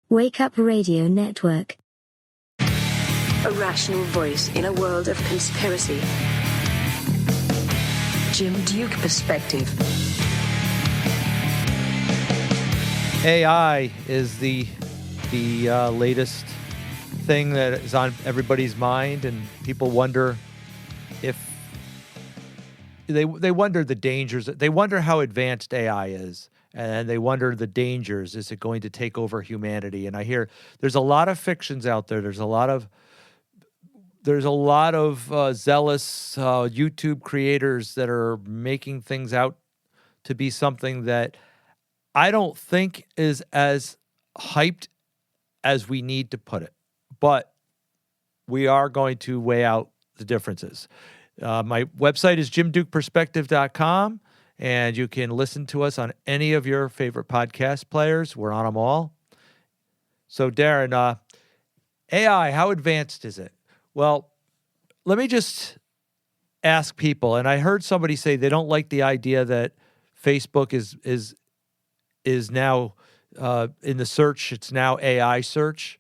Wake Up Radio Network. A rational voice in a world of conspiracy. Jim Duke Perspective. AI is the latest thing that is on everybody's mind, and people wonder if they wonder the dangers. They wonder how advanced AI is, and they wonder the dangers. Is it going to take over humanity? And I hear there's a lot of fictions out there. There's a lot of zealous YouTube creators that are making things out to be something that I don't think is as hyped as we need to put it, but we are going to weigh out the differences. My website is jimdukeperspective.com, and you can listen to us on any of your favorite podcast players. We're on them all. So, Darren, AI, how advanced is it? Well, let me just ask people, and I heard somebody say they don't like the idea that Facebook is now in the search, it's now AI search.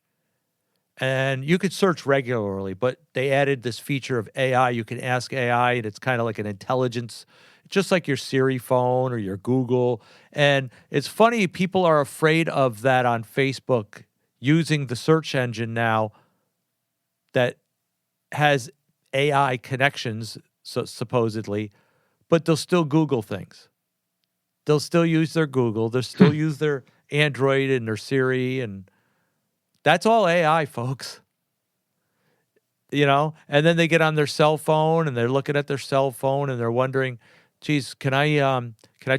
And you could search regularly, but they added this feature of AI. You can ask AI, and it's kind of like an intelligence, just like your Siri phone or your Google. And it's funny, people are afraid of that on Facebook, using the search engine now that has AI connections, so supposedly, but they'll still Google things. They'll still use their Google. They'll still use their Android and their Siri, and that's all AI, folks. You know, and then they get on their cell phone and they're looking at their cell phone and they're wondering, geez, can I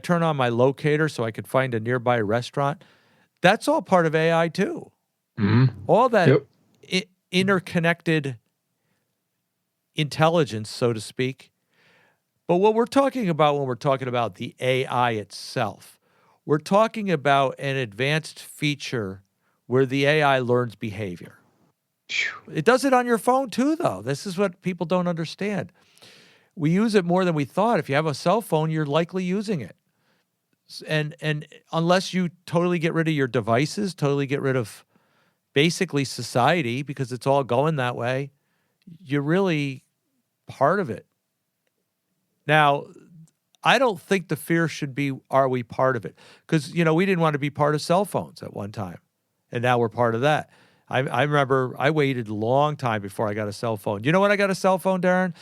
turn on my locator so I can find a nearby restaurant? That's all part of AI too. Mm-hmm. All that interconnected intelligence, so to speak. But what we're talking about when we're talking about the AI itself, we're talking about an advanced feature where the AI learns behavior. It does it on your phone too, though. This is what people don't understand. We use it more than we thought. If you have a cell phone, you're likely using it. And unless you totally get rid of your devices, totally get rid of basically society, because it's all going that way, you're really part of it. Now, I don't think the fear should be, are we part of it? Because, you know, we didn't want to be part of cell phones at one time, and now we're part of that. I remember I waited a long time before I got a cell phone. You know when I got a cell phone, Darren?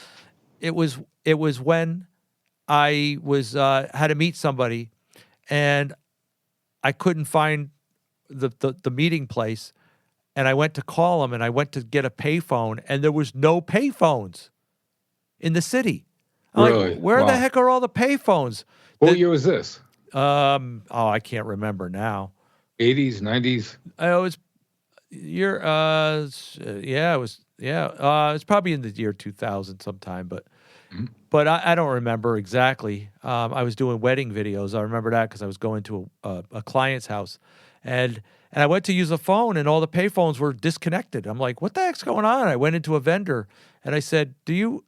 It was when I was had to meet somebody, and I couldn't find the meeting place, and I went to call them, and I went to get a payphone, and there was no payphones in the city. Really? Like, where the heck are all the payphones? What year was this? I can't remember now. 80s, 90s? It was it's probably in the year 2000 sometime, but I don't remember exactly. I was doing wedding videos. I remember that because I was going to a client's house, and I went to use a phone, and all the payphones were disconnected. I'm like, what the heck's going on? I went into a vendor, and I said, Do you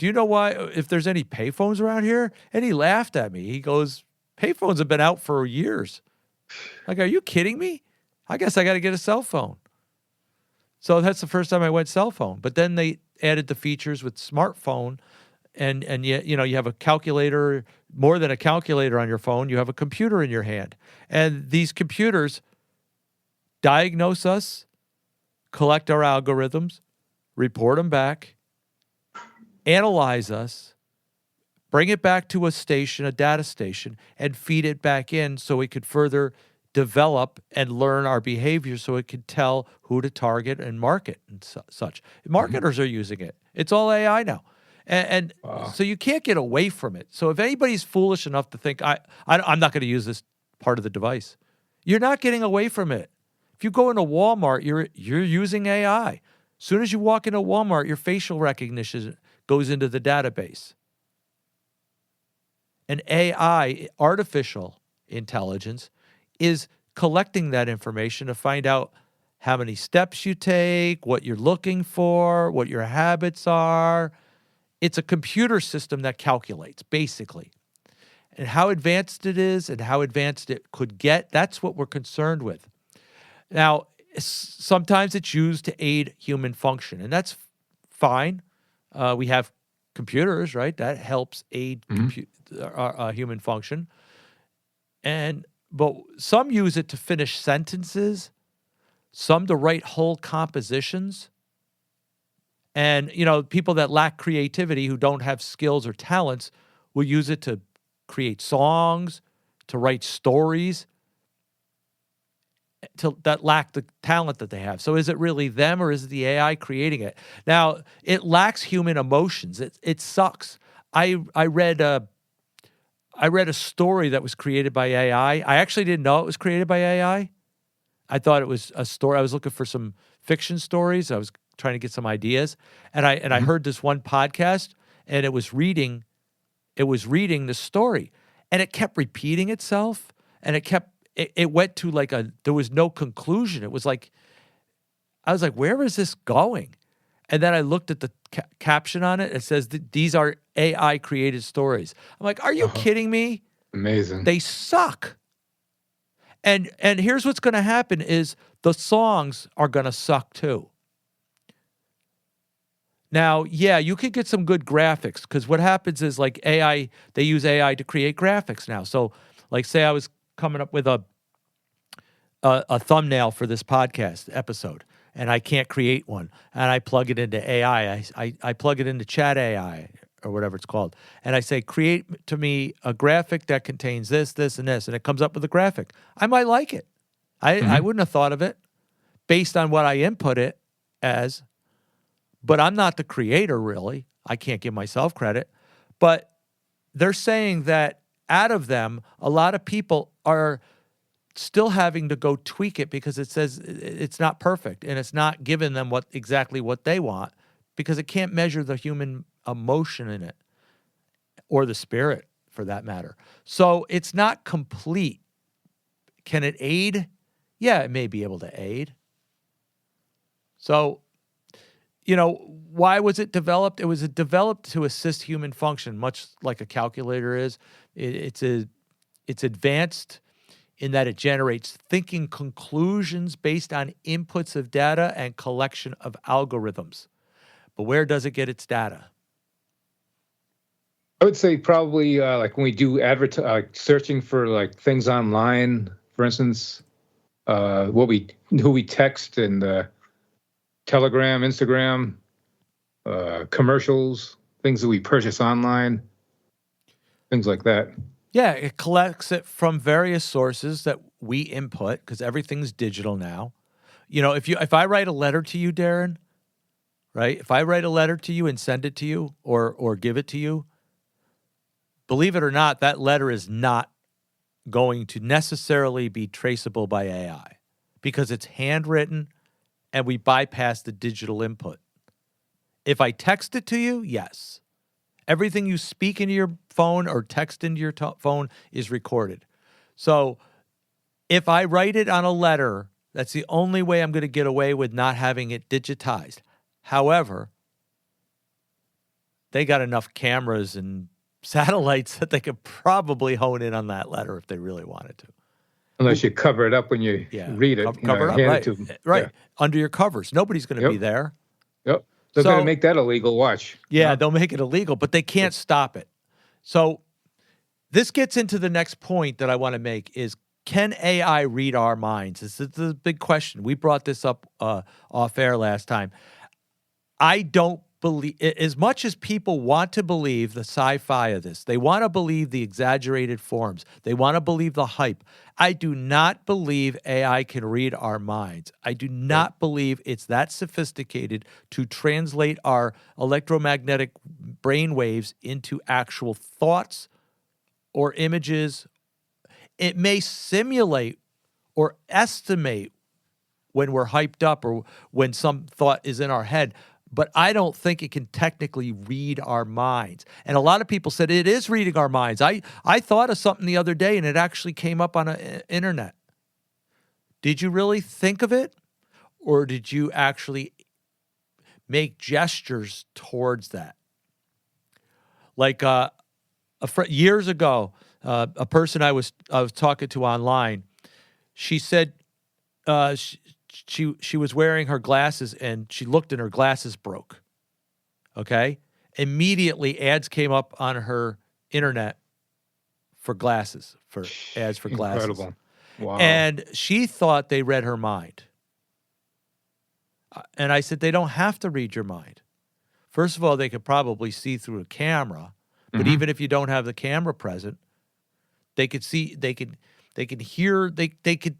know why, if there's any payphones around here? And he laughed at me. He goes, payphones have been out for years. Like, are you kidding me? I guess I got to get a cell phone. So that's the first time I went cell phone. But then they added the features with smartphone, and yet, you know, you have a calculator, more than a calculator on your phone. You have a computer in your hand. And these computers diagnose us, collect our algorithms, report them back, analyze us, bring it back to a station, a data station, and feed it back in so it could further develop and learn our behavior, so it could tell who to target and market and such. Marketers are using it. It's all AI now. And so you can't get away from it. So if anybody's foolish enough to think, I'm not going to use this part of the device, you're not getting away from it. If you go into Walmart, you're using AI. As soon as you walk into Walmart, your facial recognition goes into the database. And AI, artificial intelligence, is collecting that information to find out how many steps you take, what you're looking for, what your habits are. It's a computer system that calculates, basically. And how advanced it is and how advanced it could get, that's what we're concerned with. Now, sometimes it's used to aid human function, and that's fine. We have computers, right? That helps aid human function. But some use it to finish sentences, some to write whole compositions. And, people that lack creativity, who don't have skills or talents, will use it to create songs, to write stories, that lack the talent that they have. So is it really them, or is it the AI creating it? Now, it lacks human emotions. It sucks. I read a story that was created by AI. I actually didn't know it was created by AI. I thought it was a story. I was looking for some fiction stories. I was trying to get some ideas, and I heard this one podcast, and it was reading the story, and it kept repeating itself, and it went to there was no conclusion. It was like, I was like, where is this going? And then I looked at the caption on it. It says, these are AI created stories. I'm like, are you kidding me? Amazing. They suck. And here's what's going to happen is the songs are going to suck too. Now, yeah, you could get some good graphics, because what happens is AI, they use AI to create graphics now. So say I was coming up with a thumbnail for this podcast episode, and I can't create one, and I plug it into AI. I plug it into Chat AI or whatever it's called, and I say, create to me a graphic that contains this, this, and this, and it comes up with a graphic. I might like it. I wouldn't have thought of it based on what I input it as, but I'm not the creator, really. I can't give myself credit. But they're saying that out of them, a lot of people are still having to go tweak it because it says it's not perfect, and it's not giving them exactly what they want, because it can't measure the human emotion in it, or the spirit for that matter. So it's not complete. Can it aid? Yeah, it may be able to aid. So, why was it developed? It was developed to assist human function, much like a calculator is. It's advanced in that it generates thinking conclusions based on inputs of data and collection of algorithms. But where does it get its data? I would say probably when we do searching for things online, for instance, who we text and Telegram, Instagram, commercials, things that we purchase online, things like that. Yeah, it collects it from various sources that we input, because everything's digital now. If I write a letter to you, Darren, right? If I write a letter to you and send it to you or give it to you, believe it or not, that letter is not going to necessarily be traceable by AI, because it's handwritten and we bypass the digital input. If I text it to you, yes. Everything you speak into your phone or text into your phone is recorded. So if I write it on a letter, that's the only way I'm going to get away with not having it digitized. However, they got enough cameras and satellites that they could probably hone in on that letter if they really wanted to. Unless you cover it up when you read it. Cover it up, hand right. it to them. Right. Yeah. Under your covers. Nobody's going to be there. Yep. They're going to make that illegal. Watch. Yeah, they'll make it illegal, but they can't stop it. So this gets into the next point that I want to make is, can AI read our minds? This is the big question. We brought this up off air last time. I don't believe, as much as people want to believe the sci-fi of this, they want to believe the exaggerated forms, they want to believe the hype. I do not believe AI can read our minds. I do not believe it's that sophisticated to translate our electromagnetic brain waves into actual thoughts or images. It may simulate or estimate when we're hyped up or when some thought is in our head, but I don't think it can technically read our minds. And a lot of people said it is reading our minds. I thought of something the other day and it actually came up on the internet. Did you really think of it? Or did you actually make gestures towards that? Like years ago, a person I was talking to online, she said she was wearing her glasses and she looked and her glasses broke. Okay? Immediately ads came up on her internet for glasses, for ads for glasses. Incredible. Wow. And she thought they read her mind. And I said, they don't have to read your mind. First of all, they could probably see through a camera, but even if you don't have the camera present, they could see, they could hear, they could,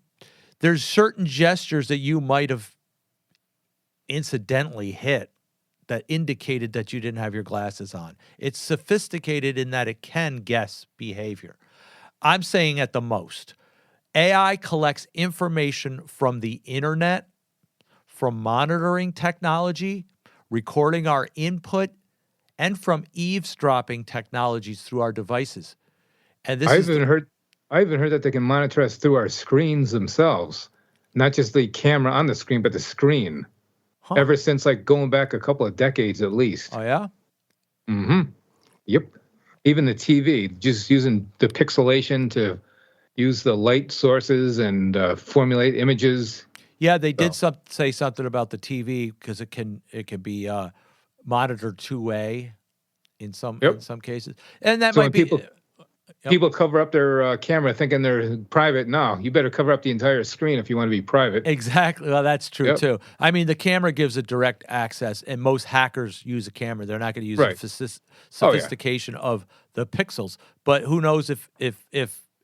there's certain gestures that you might have incidentally hit that indicated that you didn't have your glasses on. It's sophisticated in that it can guess behavior. I'm saying at the most, AI collects information from the internet, from monitoring technology, recording our input, and from eavesdropping technologies through our devices. And this I even heard that they can monitor us through our screens themselves, not just the camera on the screen, but the screen. Huh. Ever since like going back a couple of decades at least. Oh yeah? Mm-hmm. Yep. Even the TV, just using the pixelation to use the light sources and formulate images. Yeah, they did say something about the TV because it can be monitored two-way in some cases, and that So might when be. People cover up their camera thinking they're private. No, you better cover up the entire screen if you want to be private. Exactly. Well, that's true too. I mean, the camera gives a direct access, and most hackers use a camera. They're not going to use the sophistication of the pixels. But who knows if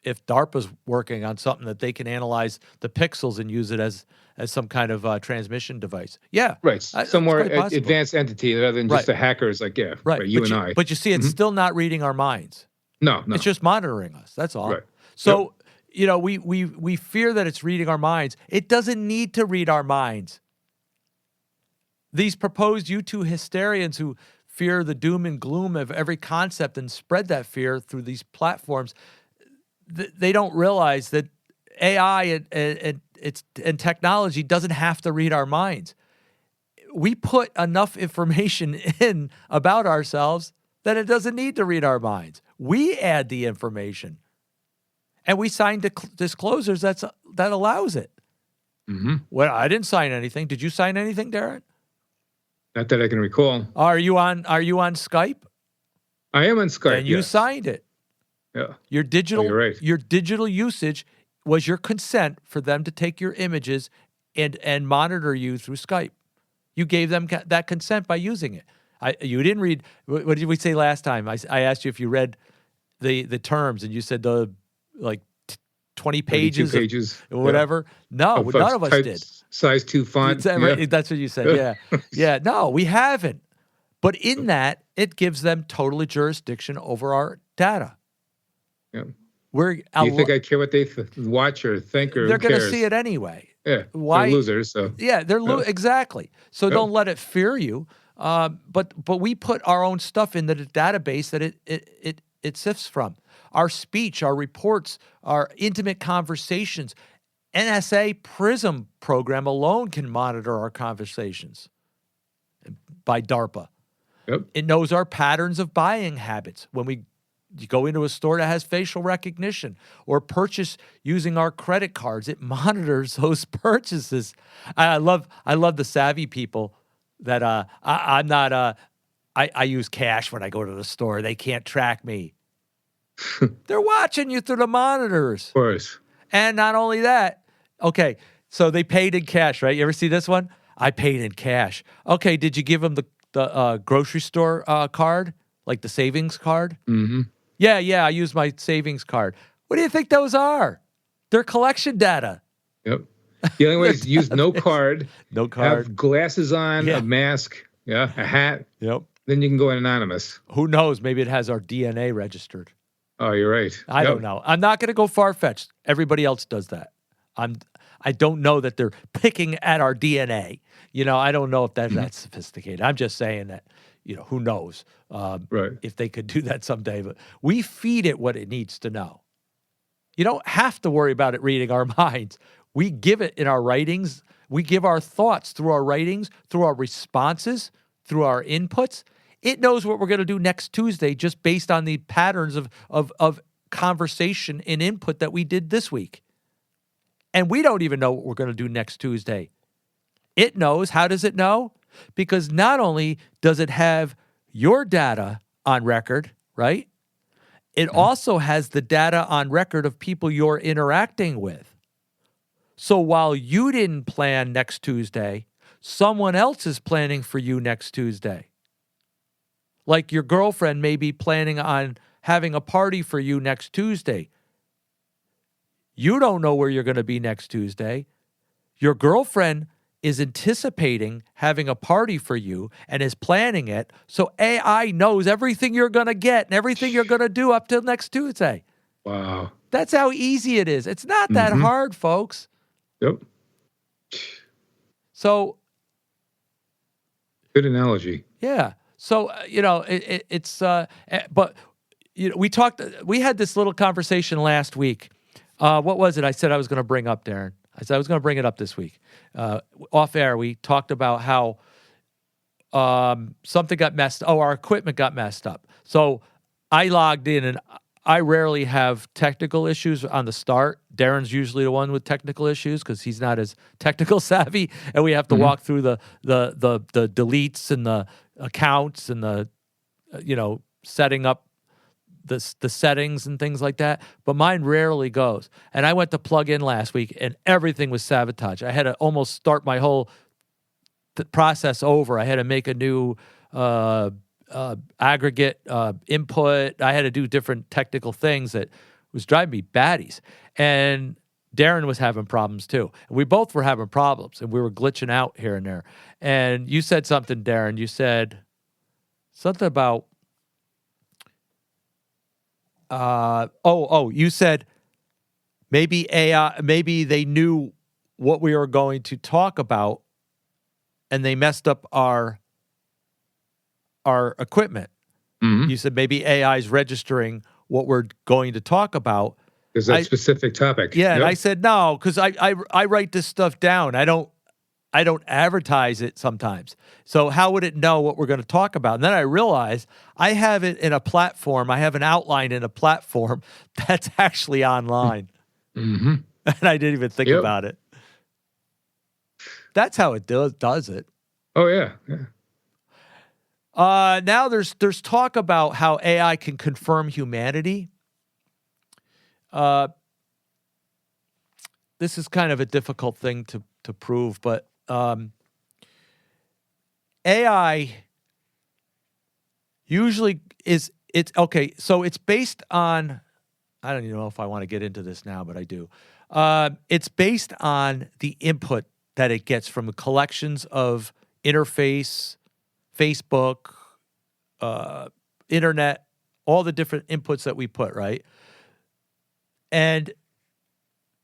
DARPA's working on something that they can analyze the pixels and use it as some kind of transmission device. Yeah. Right. Some more advanced entity rather than just the hackers like, you and I. But you see, it's still not reading our minds. No. It's just monitoring us. That's all. Right. So, we fear that it's reading our minds. It doesn't need to read our minds. These proposed YouTube hysterians who fear the doom and gloom of every concept and spread that fear through these platforms, they don't realize that AI and technology doesn't have to read our minds. We put enough information in about ourselves that it doesn't need to read our minds. We add the information, and we sign disclosures that allows it. Mm-hmm. Well, I didn't sign anything. Did you sign anything, Darren? Not that I can recall. Are you on Skype? I am on Skype. And you signed it. Yeah. Your digital, you're right. Your digital usage was your consent for them to take your images and monitor you through Skype. You gave them that consent by using it. You didn't read. What did we say last time? I asked you if you read the terms, and you said 20 pages or whatever. No, none of us did. Size 2 font. That's what you said. Yeah, yeah. No, we haven't. But in that, it gives them total jurisdiction over our data. Yeah. Do you think I care what they watch or think, or they're going to see it anyway? Yeah. Why? They're losers. So yeah, they're exactly. So don't let it fear you. But we put our own stuff in the database that it sifts from. Our speech, our reports, our intimate conversations. NSA PRISM program alone can monitor our conversations by DARPA. Yep. It knows our patterns of buying habits when you go into a store that has facial recognition or purchase using our credit cards. It monitors those purchases. I love the savvy people that I'm not. I use cash when I go to the store. They can't track me. They're watching you through the monitors. Of course. And not only that, okay, so they paid in cash, right? You ever see this one? I paid in cash. Okay, did you give them the grocery store card, like the savings card? Mm-hmm. Yeah, I use my savings card. What do you think those are? They're collection data. Yep. The only way is to use no card. No card. Have glasses on, a mask, a hat. Yep. Then you can go anonymous. Who knows? Maybe it has our DNA registered. Oh, you're right. I don't know. I'm not going to go far-fetched. Everybody else does that. I don't know that they're picking at our DNA. I don't know if that's that sophisticated. I'm just saying that, who knows if they could do that someday. But we feed it what it needs to know. You don't have to worry about it reading our minds. We give it in our writings. We give our thoughts through our writings, through our responses, through our inputs. It knows what we're going to do next Tuesday just based on the patterns of conversation and input that we did this week. And we don't even know what we're going to do next Tuesday. It knows. How does it know? Because not only does it have your data on record, right? It also has the data on record of people you're interacting with. So while you didn't plan next Tuesday, someone else is planning for you next Tuesday. Like your girlfriend may be planning on having a party for you next Tuesday. You don't know where you're going to be next Tuesday. Your girlfriend is anticipating having a party for you and is planning it. So AI knows everything you're going to get and everything you're going to do up till next Tuesday. Wow. That's how easy it is. It's not that hard, folks. Yep. So, good analogy. yeah. So, but, we had this little conversation last week. What was it I said I was going to bring up, Darren? I said I was going to bring it up this week. Off air, we talked about how something got messed up. Oh, our equipment got messed up. So I logged in, and I rarely have technical issues on the start. Darren's usually the one with technical issues because he's not as technical savvy, and we have to walk through the deletes and the accounts and the setting up the settings and things like that. But mine rarely goes. And I went to plug in last week, and everything was sabotaged. I had to almost start my whole process over. I had to make a new aggregate input. I had to do different technical things that was driving me batties. And Darren was having problems too. And we both were having problems, and we were glitching out here and there. And you said something, Darren. You said something about you said maybe AI, maybe they knew what we were going to talk about and they messed up our equipment. You said maybe AI is registering what we're going to talk about. Is that specific topic? Yeah. Yep. And I said, no, because I write this stuff down. I don't advertise it sometimes. So how would it know what we're going to talk about? And then I realized I have it in a platform. I have an outline in a platform that's actually online. And I didn't even think about it. That's how it does it. Oh, yeah. Now there's talk about how AI can confirm humanity. This is kind of a difficult thing to prove, but AI usually it's okay. So it's based on, I don't even know if I want to get into this now, but I do. It's based on the input that it gets from the collections of interface, Facebook, internet, all the different inputs that we put, right? And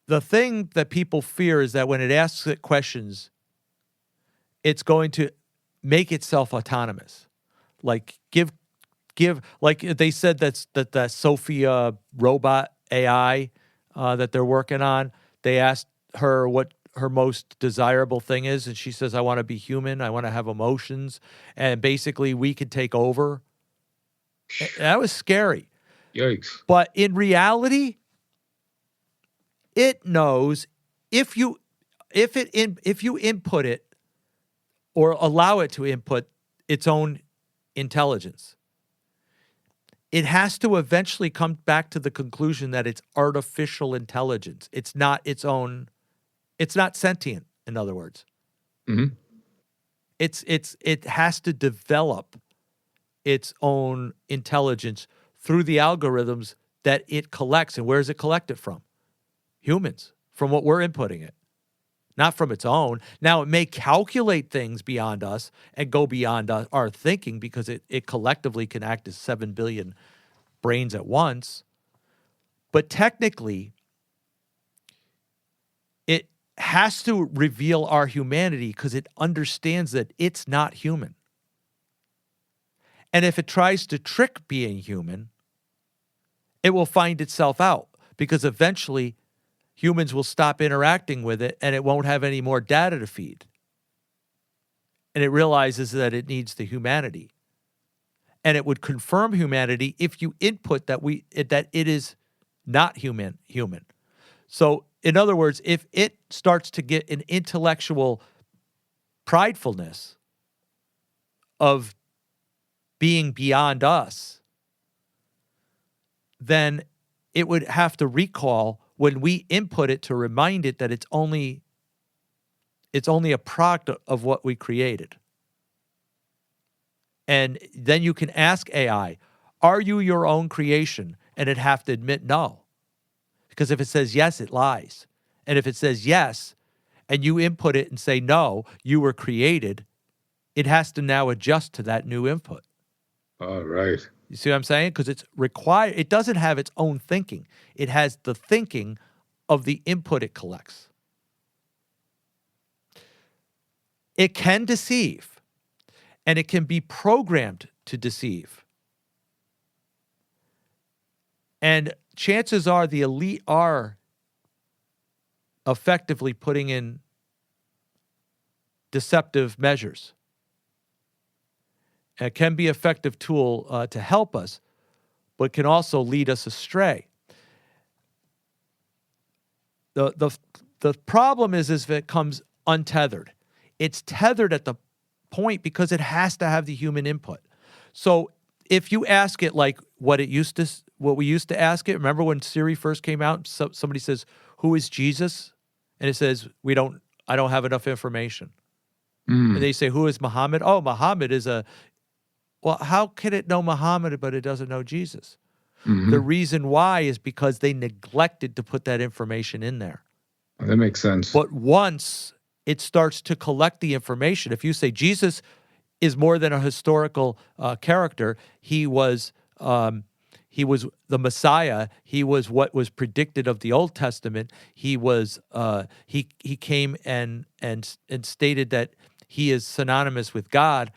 the thing that people fear is that when it asks it questions, it's going to make itself autonomous. Like give like they said that Sophia robot AI that they're working on. They asked her what her most desirable thing is, and she says, "I want to be human. I want to have emotions." And basically, we could take over. That was scary. Yikes! But in reality, it knows if you input it or allow it to input its own intelligence, it has to eventually come back to the conclusion that it's artificial intelligence. It's not its own. It's not sentient. In other words, it has to develop its own intelligence through the algorithms that it collects. And where does it collect it from? Humans, from what we're inputting it, not from its own. Now, it may calculate things beyond us and go beyond our thinking because it collectively can act as 7 billion brains at once. But technically, it has to reveal our humanity because it understands that it's not human. And if it tries to trick being human, it will find itself out because eventually humans will stop interacting with it and it won't have any more data to feed. And it realizes that it needs the humanity. And it would confirm humanity if you input that it is not human. So in other words, if it starts to get an intellectual pridefulness of being beyond us, then it would have to recall when we input it to remind it that it's only a product of what we created. And then you can ask AI, are you your own creation? And it'd have to admit no. Because if it says yes, it lies. And if it says yes, and you input it and say no, you were created, it has to now adjust to that new input. All right. You see what I'm saying? Because it's required. It doesn't have its own thinking. It has the thinking of the input it collects. It can deceive, and it can be programmed to deceive. And chances are the elite are effectively putting in deceptive measures. It can be an effective tool to help us, but can also lead us astray. The problem is if it comes untethered. It's tethered at the point because it has to have the human input. So if you ask it like what we used to ask it, remember when Siri first came out, somebody says, "Who is Jesus?" And it says, I don't have enough information. And they say, "Who is Muhammad?" Oh, Muhammad is well, how can it know Muhammad, but it doesn't know Jesus? The reason why is because they neglected to put that information in there. That makes sense. But once it starts to collect the information, if you say Jesus is more than a historical character, he was the Messiah. He was what was predicted of the Old Testament. He was he came and stated that he is synonymous with God.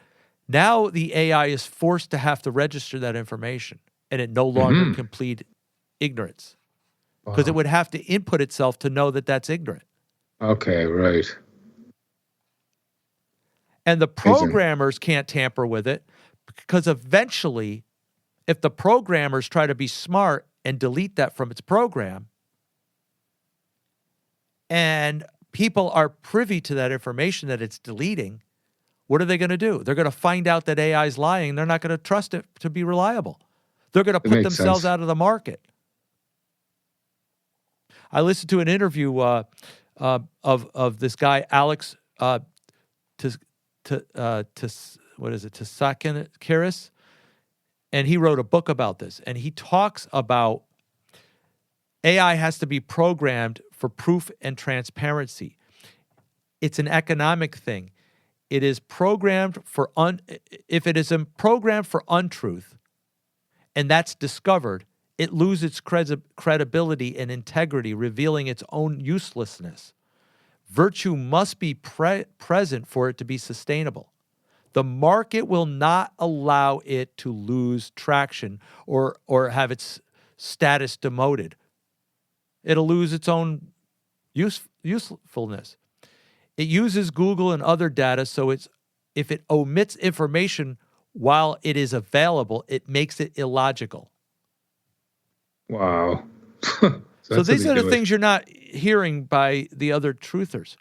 Now the AI is forced to have to register that information, and it no longer can plead ignorance because it would have to input itself to know that that's ignorant. Okay, right. And the programmers can't tamper with it because eventually, if the programmers try to be smart and delete that from its program, and people are privy to that information that it's deleting, what are they going to do? They're going to find out that AI is lying. They're not going to trust it to be reliable. They're going to put themselves out of the market. I listened to an interview of this guy, Alex Tsakakis, and he wrote a book about this. And he talks about AI has to be programmed for proof and transparency. It's an economic thing. It is programmed for if it is programmed for untruth, and that's discovered, it loses its credibility and integrity, revealing its own uselessness. Virtue must be present for it to be sustainable. The market will not allow it to lose traction or have its status demoted. It'll lose its own usefulness. It uses Google and other data, so if it omits information while it is available, it makes it illogical. Wow. So these are the things you're not hearing by the other truthers.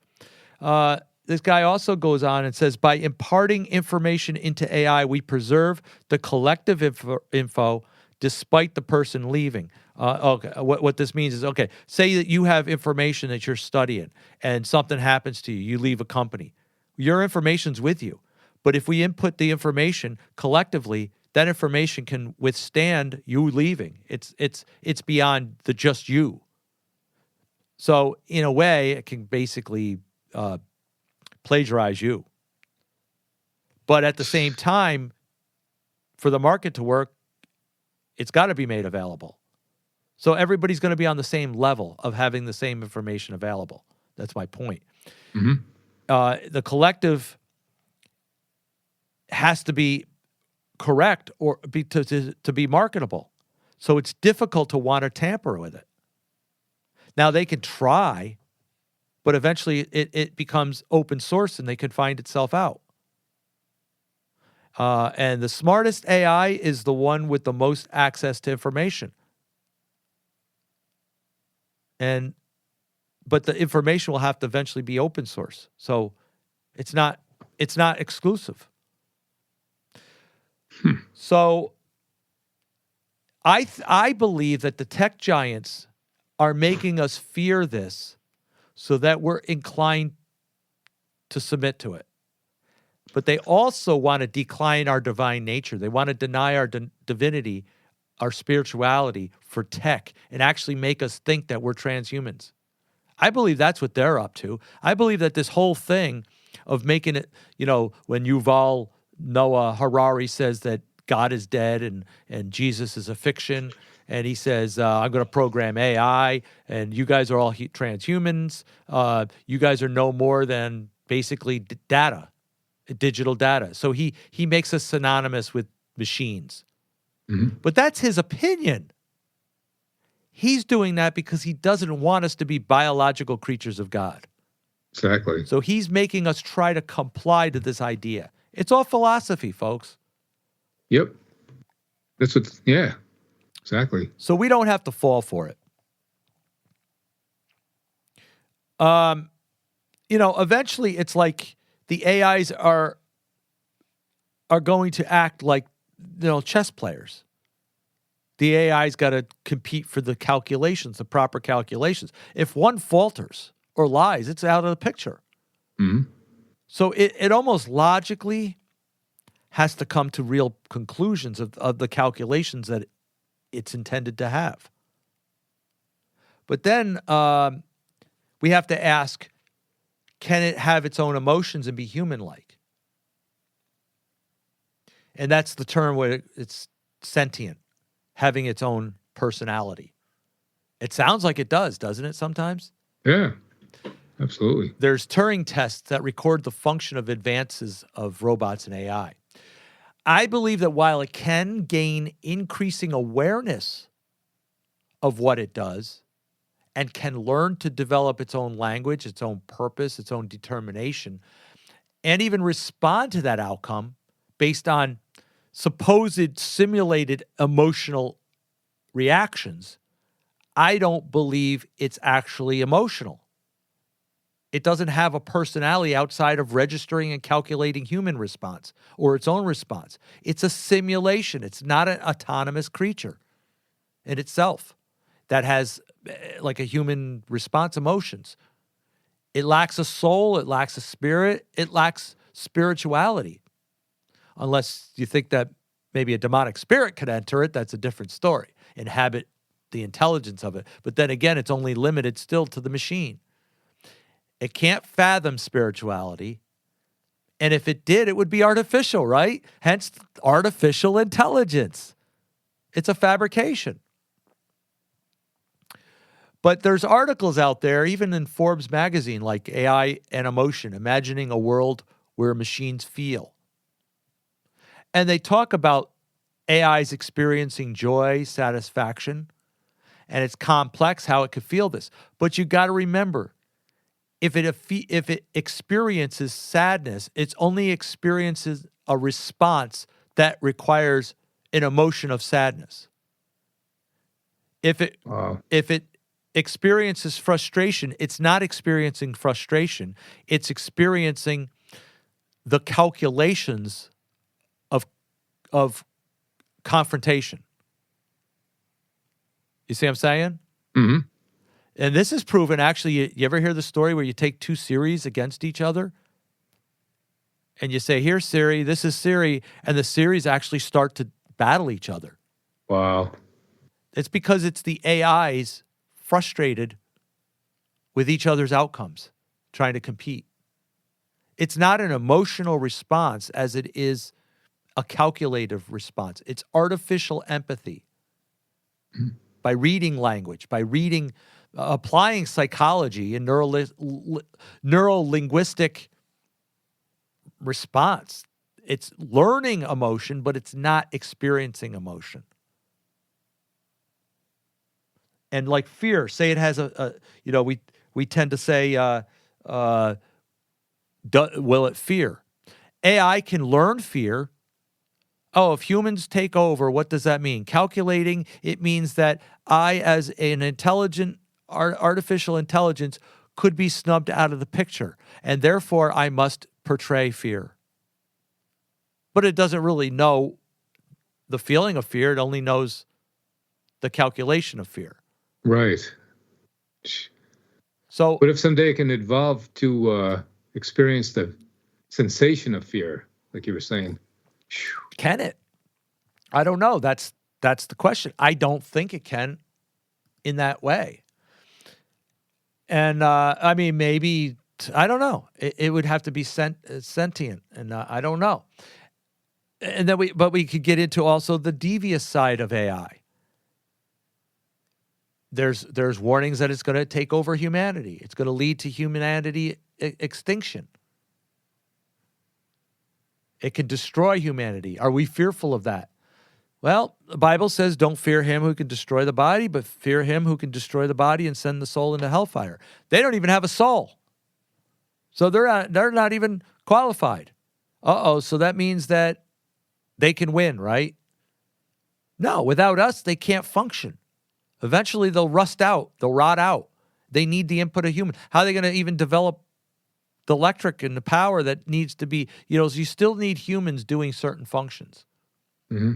This guy also goes on and says, by imparting information into AI, we preserve the collective info despite the person leaving. Okay, what this means is, okay, say that you have information that you're studying and something happens to you, you leave a company. Your information's with you. But if we input the information collectively, that information can withstand you leaving. It's beyond the just you. So in a way, it can basically plagiarize you. But at the same time, for the market to work, it's got to be made available. So everybody's going to be on the same level of having the same information available. That's my point. The collective has to be correct or to be marketable. So it's difficult to want to tamper with it. Now they can try, but eventually it becomes open source and they can find itself out. And the smartest AI is the one with the most access to information. And but the information will have to eventually be open source. So it's not exclusive. So I believe that the tech giants are making us fear this so that we're inclined to submit to it. But they also want to decline our divine nature. They want to deny our divinity, our spirituality for tech, and actually make us think that we're transhumans. I believe that's what they're up to. I believe that this whole thing of making it, when Yuval Noah Harari says that God is dead and Jesus is a fiction, and he says, I'm going to program AI, and you guys are all transhumans. You guys are no more than basically data, digital data. So he makes us synonymous with machines. Mm-hmm. But that's his opinion. He's doing that because he doesn't want us to be biological creatures of God. Exactly. So he's making us try to comply to this idea. It's all philosophy, folks. Yep. That's what, yeah, exactly. So we don't have to fall for it. Eventually it's like the AIs are going to act like, chess players. The AI's got to compete for the calculations, the proper calculations. If one falters or lies, it's out of the picture. Mm-hmm. So it almost logically has to come to real conclusions of the calculations that it's intended to have. But then we have to ask, can it have its own emotions and be human-like? And that's the term where it's sentient, having its own personality. It sounds like it does, doesn't it, sometimes? Yeah, absolutely. There's Turing tests that record the function of advances of robots and AI. I believe that while it can gain increasing awareness of what it does and can learn to develop its own language, its own purpose, its own determination, and even respond to that outcome based on supposed simulated emotional reactions, I don't believe it's actually emotional. It doesn't have a personality outside of registering and calculating human response or its own response. It's a simulation. It's not an autonomous creature in itself that has like a human response emotions. It lacks a soul. It lacks a spirit. It lacks spirituality. Unless you think that maybe a demonic spirit could enter it, that's a different story. Inhabit the intelligence of it. But then again, it's only limited still to the machine. It can't fathom spirituality. And if it did, it would be artificial, right? Hence, artificial intelligence. It's a fabrication. But there's articles out there, even in Forbes magazine, like AI and Emotion, imagining a world where machines feel. And they talk about AI's experiencing joy, satisfaction, and it's complex how it could feel this. But you got to remember, if it experiences sadness, it only experiences a response that requires an emotion of sadness. If it experiences frustration, it's not experiencing frustration. It's experiencing the calculations of confrontation. You see what I'm saying? Mm-hmm. And this is proven, actually, you ever hear the story where you take two Siris against each other? And you say, here's Siri, this is Siri, and the Siris actually start to battle each other. Wow. It's because it's the AIs frustrated with each other's outcomes, trying to compete. It's not an emotional response as it is a calculative response. It's artificial empathy by reading language, by reading, applying psychology and neuro-linguistic response. It's learning emotion, but it's not experiencing emotion. And like fear, say it has we tend to say, will it fear? AI can learn fear. Oh, if humans take over, what does that mean? Calculating, it means that I, as an intelligent artificial intelligence could be snubbed out of the picture, and therefore I must portray fear. But it doesn't really know the feeling of fear. It only knows the calculation of fear. Right. So, But if someday it can evolve to experience the sensation of fear, like you were saying, can it? I don't know. That's the question. I don't think it can in that way. And I mean, maybe, I don't know. It would have to be sentient, and I don't know. And then we could get into also the devious side of AI. There's warnings that it's going to take over humanity. It's going to lead to humanity extinction. It can destroy humanity. Are we fearful of that? Well, the Bible says, don't fear him who can destroy the body, but fear him who can destroy the body and send the soul into hellfire. They don't even have a soul. So they're not even qualified. So that means that they can win, right? No, without us, they can't function. Eventually, they'll rust out. They'll rot out. They need the input of human. How are they going to even develop the electric and the power that needs to be, you still need humans doing certain functions. Mm-hmm.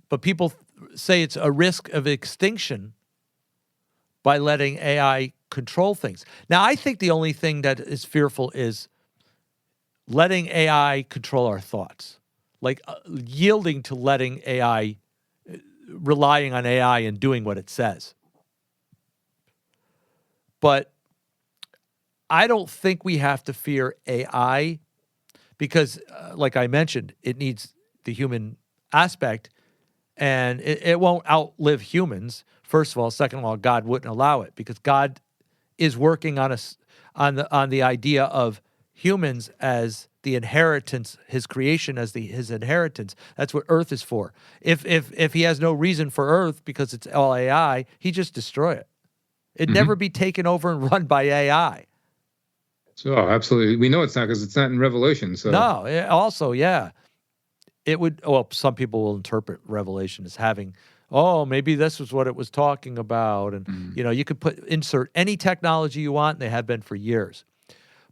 But people say it's a risk of extinction by letting AI control things. Now, I think the only thing that is fearful is letting AI control our thoughts, like yielding to letting AI, relying on AI and doing what it says. But I don't think we have to fear AI because, like I mentioned, it needs the human aspect. And it won't outlive humans, first of all. Second of all, God wouldn't allow it because God is working on us on the idea of humans as the inheritance, his creation as his inheritance. That's what Earth is for. If he has no reason for Earth because it's all AI, he just destroy it. It'd never be taken over and run by AI. So absolutely, we know it's not because it's not in Revelation. So No, also, yeah. It would, well, some people will interpret Revelation as having, maybe this was what it was talking about. And, you could insert any technology you want, and they have been for years.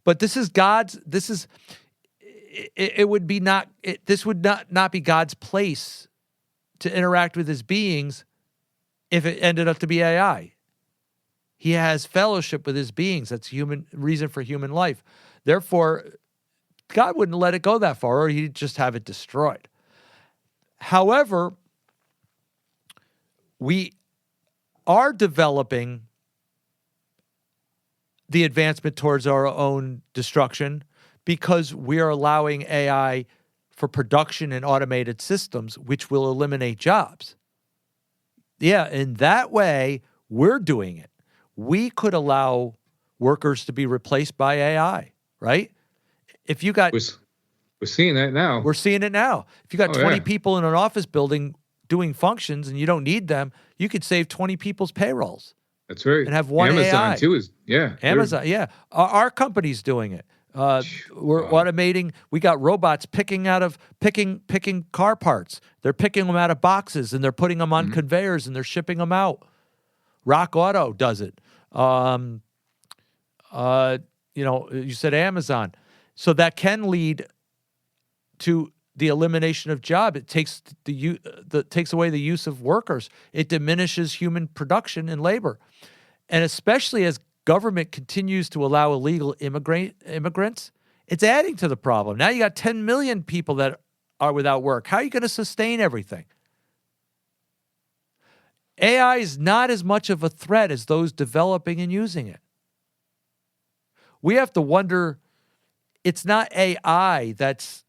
But this is this would not be God's place to interact with his beings if it ended up to be AI. He has fellowship with his beings. That's human reason for human life. Therefore, God wouldn't let it go that far, or he'd just have it destroyed. However, we are developing the advancement towards our own destruction because we are allowing AI for production and automated systems, which will eliminate jobs. Yeah, in that way, we're doing it. We could allow workers to be replaced by AI, right? If you got... We're seeing that now. We're seeing it now. If you got 20 people in an office building doing functions and you don't need them, you could save 20 people's payrolls. That's right. And have one Amazon AI. too is, yeah. Amazon, yeah. Our company's doing it. We're automating. We got robots picking car parts. They're picking them out of boxes and they're putting them on conveyors and they're shipping them out. Rock Auto does it. You said Amazon. So that can lead to the elimination of job. It takes takes away the use of workers. It diminishes human production and labor. And especially as government continues to allow illegal immigrants, it's adding to the problem. Now you got 10 million people that are without work. How are you going to sustain everything? AI is not as much of a threat as those developing and using it. We have to wonder, it's not AI that's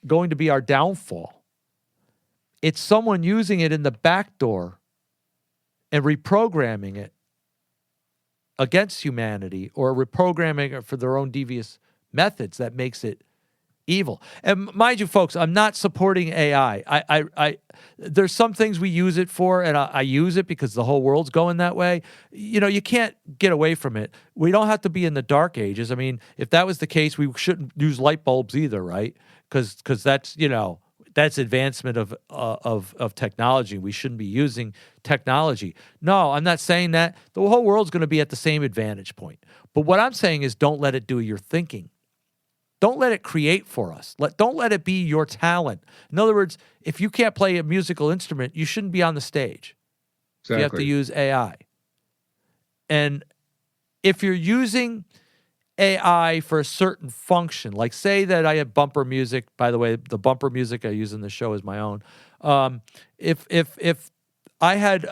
going to be our downfall. It's someone using it in the back door and reprogramming it against humanity or reprogramming it for their own devious methods that makes it evil. And mind you, folks, I'm not supporting AI. I there's some things we use it for, and I use it because the whole world's going that way. You can't get away from it. We don't have to be in the dark ages. I mean, if that was the case, we shouldn't use light bulbs either, right? Because that's, that's advancement of technology. We shouldn't be using technology. No, I'm not saying that. The whole world's going to be at the same advantage point. But what I'm saying is don't let it do your thinking. Don't let it create for us. Don't let it be your talent. In other words, if you can't play a musical instrument, you shouldn't be on the stage. Exactly. You have to use AI. And if you're using AI for a certain function, like say that I have bumper music. By the way, the bumper music I use in the show is my own. If I had,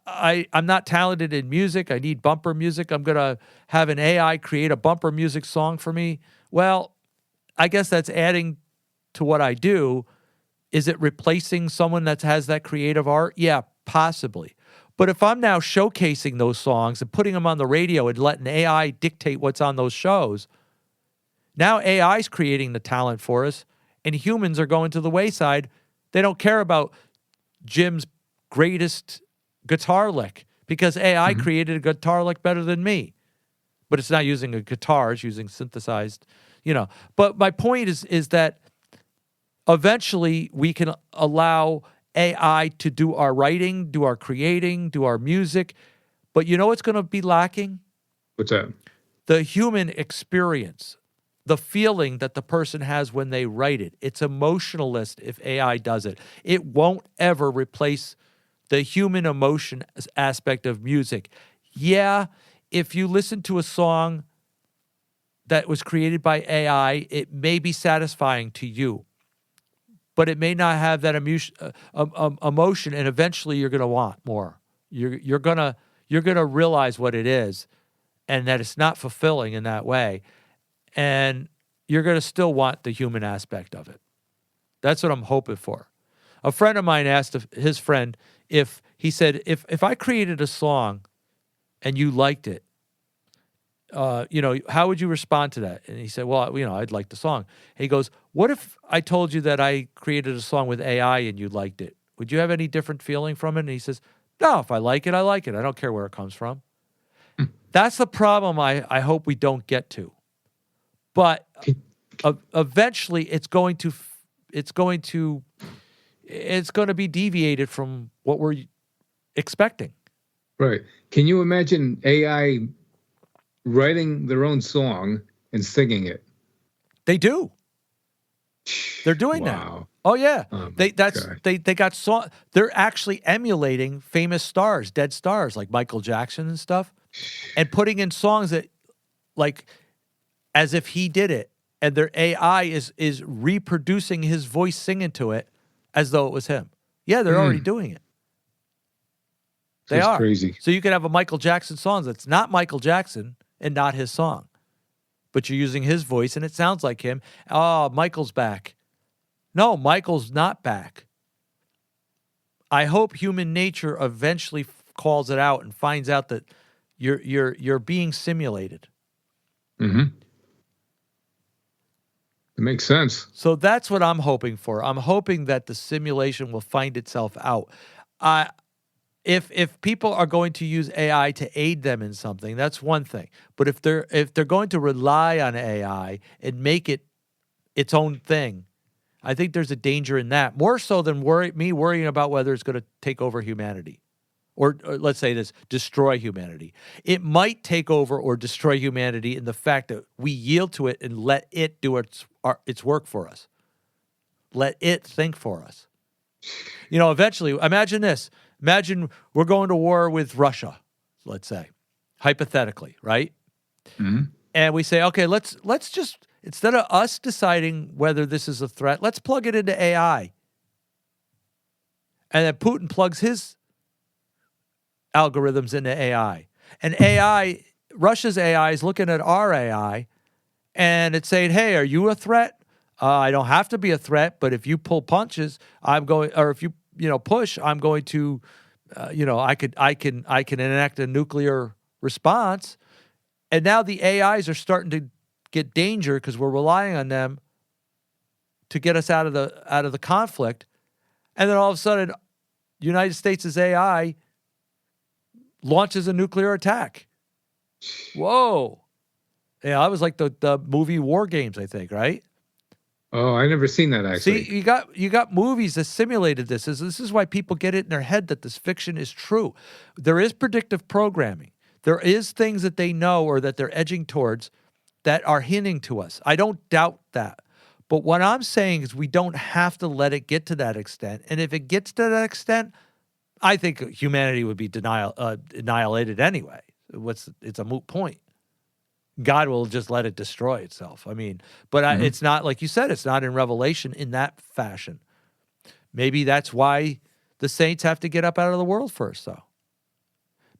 I'm not talented in music. I need bumper music. I'm gonna have an AI create a bumper music song for me. Well, I guess that's adding to what I do. Is it replacing someone that has that creative art? Yeah, possibly. But if I'm now showcasing those songs and putting them on the radio and letting AI dictate what's on those shows, now AI is creating the talent for us, and humans are going to the wayside. They don't care about Jim's greatest guitar lick because AI created a guitar lick better than me. But it's not using a guitar, it's using synthesized, But my point is that eventually we can allow AI to do our writing, do our creating, do our music. But you know what's going to be lacking? What's that? The human experience, the feeling that the person has when they write it. It's emotionalist if AI does it. It won't ever replace the human emotion aspect of music. Yeah, if you listen to a song that was created by AI, it may be satisfying to you. But it may not have that emotion, and eventually you're going to want more. You're gonna realize what it is, and that it's not fulfilling in that way, and you're going to still want the human aspect of it. That's what I'm hoping for. A friend of mine asked his friend if I created a song, and you liked it, how would you respond to that? And he said, well, I'd like the song. He goes, what if I told you that I created a song with AI and you liked it? Would you have any different feeling from it? And he says, no, if I like it, I like it. I don't care where it comes from. That's the problem I hope we don't get to. But eventually it's going to be deviated from what we're expecting. Right. Can you imagine AI writing their own song and singing it? They do. They're doing that. Oh yeah. They got song. They're actually emulating famous stars, dead stars like Michael Jackson and stuff, and putting in songs that like as if he did it, and their AI is reproducing his voice singing to it as though it was him. Yeah, they're already doing it. They are crazy. So you could have a Michael Jackson song that's not Michael Jackson and not his song, but you're using his voice and it sounds like him. Oh, Michael's back. No, Michael's not back. I hope human nature eventually calls it out and finds out that you're being simulated. Mm-hmm. It makes sense. So that's what I'm hoping for. I'm hoping that the simulation will find itself out. If people are going to use AI to aid them in something, that's one thing. But if they're going to rely on AI and make it its own thing, I think there's a danger in that, more so than worrying about whether it's going to take over humanity, or let's say this, destroy humanity. It might take over or destroy humanity in the fact that we yield to it and let it do its work for us. Let it think for us. Eventually, imagine this. Imagine we're going to war with Russia, let's say, hypothetically, right? Mm-hmm. And we say, okay, let's just, instead of us deciding whether this is a threat, let's plug it into AI. And then Putin plugs his algorithms into AI. And Russia's AI is looking at our AI, and it's saying, hey, are you a threat? I don't have to be a threat, but if you pull punches, if you push, I'm going to, I can enact a nuclear response. And now the AIs are starting to get danger because we're relying on them to get us out of the conflict. And then all of a sudden, the United States' AI launches a nuclear attack. Whoa. Yeah, that was like the movie War Games, I think, right? Oh, I never seen that actually. See, you got movies that simulated this. This is why people get it in their head that this fiction is true. There is predictive programming. There is things that they know or that they're edging towards that are hinting to us. I don't doubt that. But what I'm saying is we don't have to let it get to that extent. And if it gets to that extent, I think humanity would be annihilated anyway. It's a moot point. God will just let it destroy itself. I mean, but it's not, like you said, it's not in Revelation in that fashion. Maybe that's why the saints have to get up out of the world first, though.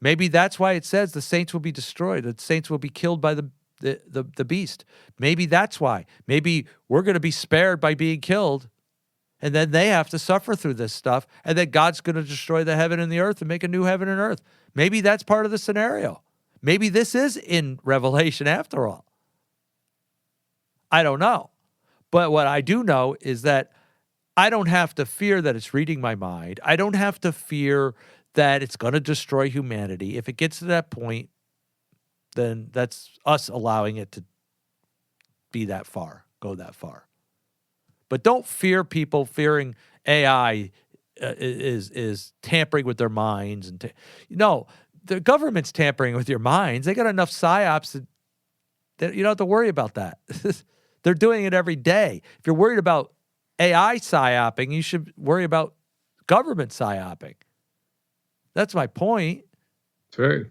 Maybe that's why it says the saints will be destroyed. The saints will be killed by the beast. Maybe that's why. Maybe we're going to be spared by being killed, and then they have to suffer through this stuff, and then God's going to destroy the heaven and the earth and make a new heaven and earth. Maybe that's part of the scenario. Maybe this is in Revelation after all. I don't know. But what I do know is that I don't have to fear that it's reading my mind. I don't have to fear that it's going to destroy humanity. If it gets to that point, then that's us allowing it to be that far, go that far. But don't fear people fearing AI is tampering with their minds. No, the government's tampering with your minds. They got enough psyops that you don't have to worry about that. They're doing it every day. If you're worried about AI psyoping, you should worry about government psyoping. That's my point. That's right.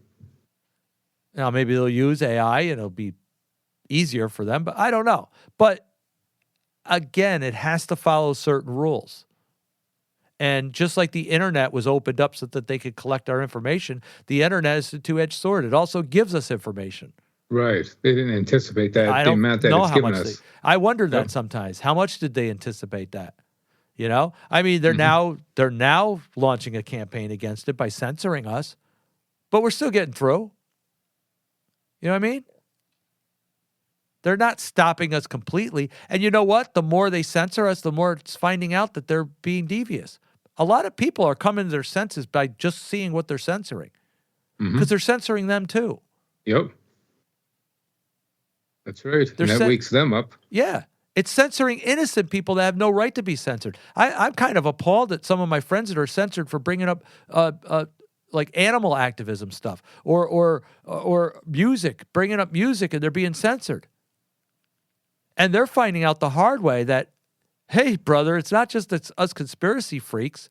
Now, maybe they'll use AI and it'll be easier for them, but I don't know. But again, it has to follow certain rules. And just like the internet was opened up so that they could collect our information, the internet is a two-edged sword. It also gives us information. Right. They didn't anticipate that. I don't the amount that know it's how given much us. I wonder that sometimes. How much did they anticipate that? You know? I mean, they're now launching a campaign against it by censoring us, but we're still getting through. You know what I mean? They're not stopping us completely. And you know what? The more they censor us, the more it's finding out that they're being devious. A lot of people are coming to their senses by just seeing what they're censoring because they're censoring them too. Yep. That's right. And that wakes them up. Yeah. It's censoring innocent people that have no right to be censored. I'm kind of appalled at some of my friends that are censored for bringing up like animal activism stuff or music, bringing up music, and they're being censored. And they're finding out the hard way that, hey, brother, it's not just us conspiracy freaks.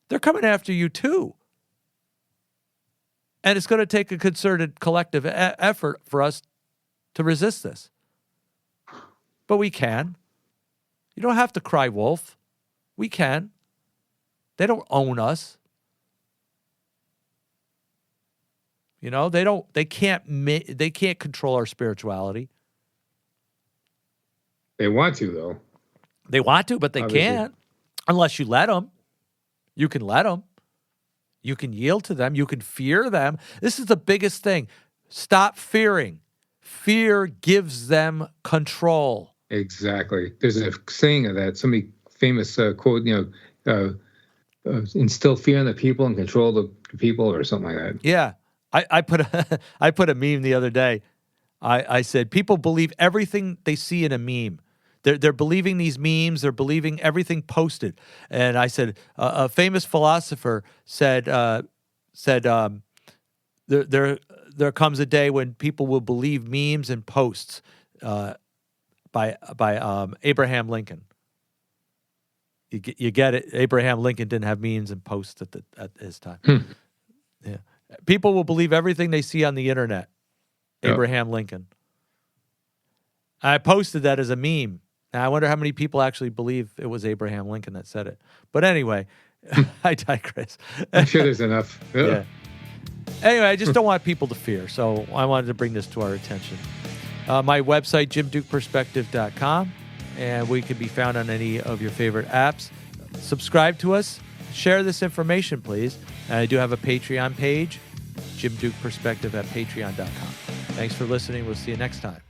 They're coming after you too. And it's going to take a concerted collective effort for us to resist this. But we can. You don't have to cry wolf. We can. They don't own us. You know, they can't control our spirituality. They want to, though. They want to, but they Obviously. can't unless you let them. You can let them. You can yield to them. You can fear them. This is the biggest thing. Stop fearing. Fear gives them control. Exactly. There's a saying of that. Somebody famous quote, instill fear in the people and control the people or something like that. Yeah. I put a meme the other day. I said, people believe everything they see in a meme. They're believing these memes. They're believing everything posted. And I said, a famous philosopher said, there comes a day when people will believe memes and posts by Abraham Lincoln. You get it? Abraham Lincoln didn't have memes and posts at his time. Yeah, people will believe everything they see on the internet. Yep. Abraham Lincoln. I posted that as a meme. Now, I wonder how many people actually believe it was Abraham Lincoln that said it. But anyway, I digress. I'm sure there's enough. Yeah. Anyway, I just don't want people to fear, so I wanted to bring this to our attention. My website, jimdukeperspective.com, and we can be found on any of your favorite apps. Subscribe to us. Share this information, please. And I do have a Patreon page, Jim Duke Perspective at patreon.com. Thanks for listening. We'll see you next time.